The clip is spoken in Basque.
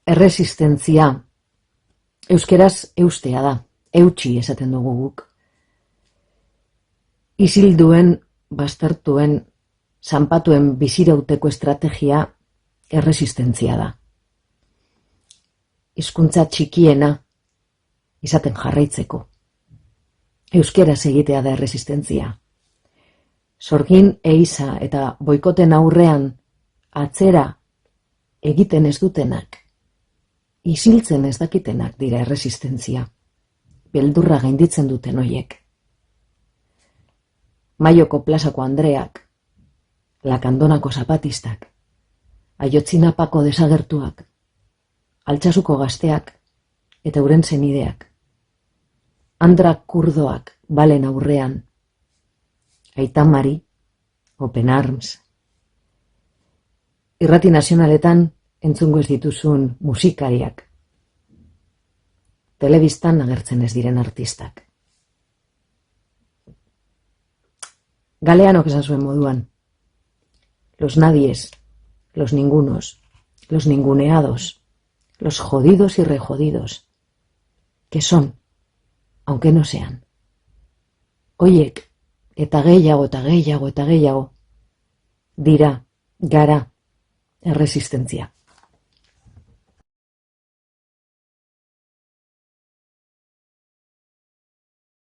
Erresistentzia, euskeraz eustea da, eutsi esaten dugu guk. Isilduen, baztertuen, zanpatuen bizirauteko estrategia erresistentzia da. Hizkuntza txikiena izaten jarraitzeko. Euskeraz egitea da erresistentzia. Sorgin eiza eta boikoten aurrean atzera egiten ez dutenak, isiltzen ez dakitenak dira erresistentzia. Beldurra gainditzen duten hoiek. Maioko plazako Andreak, Lakandonako zapatistak, Aiotzinapako desagertuak, Altsasuko gazteak eta euren senideak, Andra kurdoak balen aurrean, Aita Mari, Open Arms. Irrati nazionaletan entzungo ez dituzun musikariak, telebistan agertzen ez diren artistak. Galeanok esan zuen moduan, los nadies, los ningunos, los ninguneados, los jodidos y rejodidos, que son, aunque no sean. Hoiek, eta gehiago, eta gehiago, eta gehiago, dira, gara, erresistentzia.